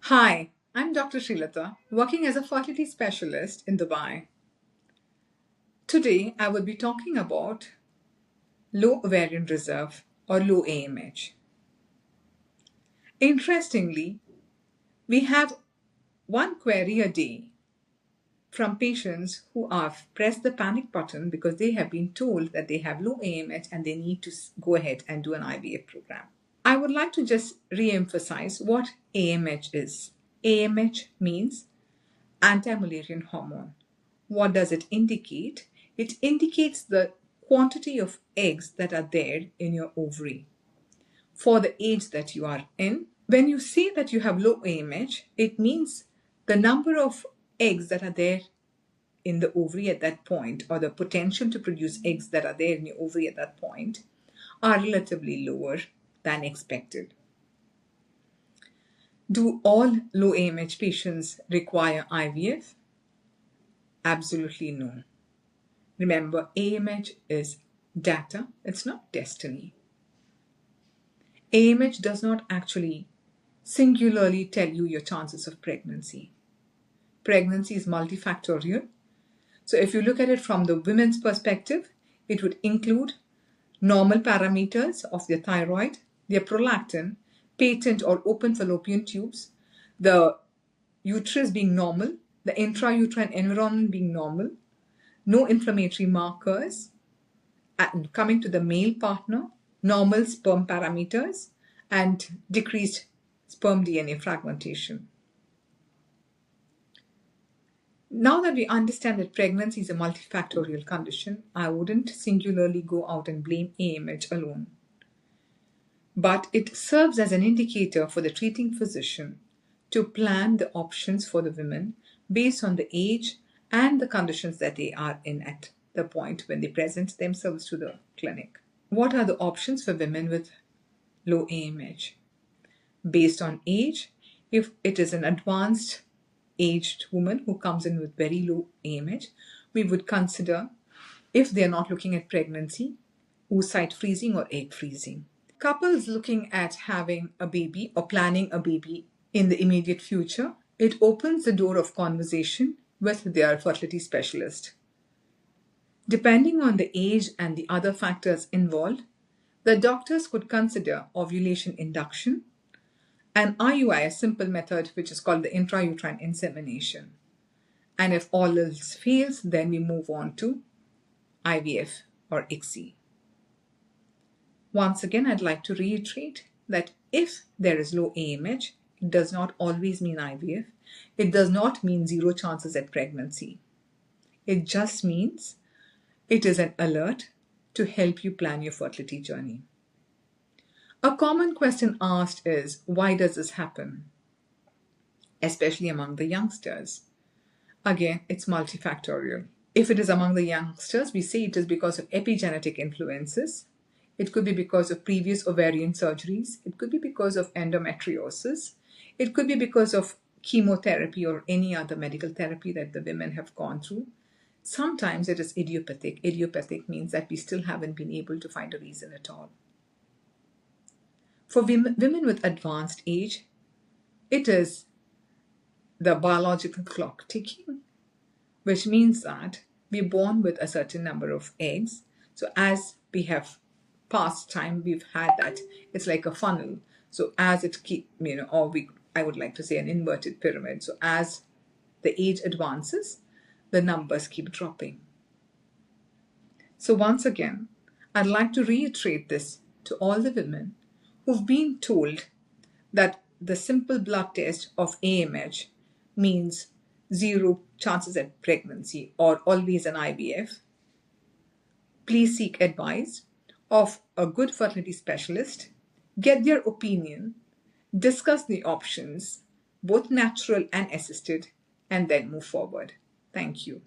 Hi, I'm Dr. Sreelatha, working as a fertility specialist in Dubai. Today, I will be talking about low ovarian reserve or low AMH. Interestingly, we have one query a day from patients who have pressed the panic button because they have been told that they have low AMH and they need to go ahead and do an IVF program. I would like to just re-emphasize what AMH is. AMH means anti-Mullerian hormone. What does it indicate? It indicates the quantity of eggs that are there in your ovary for the age that you are in. When you say that you have low AMH, it means the number of eggs that are there in the ovary at that point, or the potential to produce eggs that are there in your ovary at that point, are relatively lower than expected. Do all low AMH patients require IVF? Absolutely no. Remember, AMH is data, it's not destiny. AMH does not actually singularly tell you your chances of pregnancy. Pregnancy is multifactorial. So if you look at it from the women's perspective, it would include normal parameters of their thyroid, their prolactin, patent or open fallopian tubes, the uterus being normal, the intrauterine environment being normal, no inflammatory markers. And coming to the male partner, normal sperm parameters and decreased sperm DNA fragmentation. Now that we understand that pregnancy is a multifactorial condition, I wouldn't singularly go out and blame AMH alone. But it serves as an indicator for the treating physician to plan the options for the women based on the age and the conditions that they are in at the point when they present themselves to the clinic. What are the options for women with low AMH? Based on age, if it is an advanced aged woman who comes in with very low AMH, we would consider, if they're not looking at pregnancy, oocyte freezing or egg freezing. Couples looking at having a baby or planning a baby in the immediate future, it opens the door of conversation with their fertility specialist. Depending on the age and the other factors involved, the doctors could consider ovulation induction, and IUI, a simple method which is called the intrauterine insemination. And if all else fails, then we move on to IVF or ICSI. Once again, I'd like to reiterate that if there is low AMH, it does not always mean IVF. It does not mean zero chances at pregnancy. It just means it is an alert to help you plan your fertility journey. A common question asked is, why does this happen? Especially among the youngsters. Again, it's multifactorial. If it is among the youngsters, we say it is because of epigenetic influences. It could be because of previous ovarian surgeries. It could be because of endometriosis. It could be because of chemotherapy or any other medical therapy that the women have gone through. Sometimes it is idiopathic. Idiopathic means that we still haven't been able to find a reason at all. For women with advanced age, it is the biological clock ticking, which means that we're born with a certain number of eggs. So as we have passed time, we've had that. It's like a funnel. So as it keep, I would like to say an inverted pyramid. So as the age advances, the numbers keep dropping. So once again, I'd like to reiterate this to all the women who've been told that the simple blood test of AMH means zero chances at pregnancy or always an IVF. Please seek advice of a good fertility specialist, get their opinion, discuss the options, both natural and assisted, and then move forward. Thank you.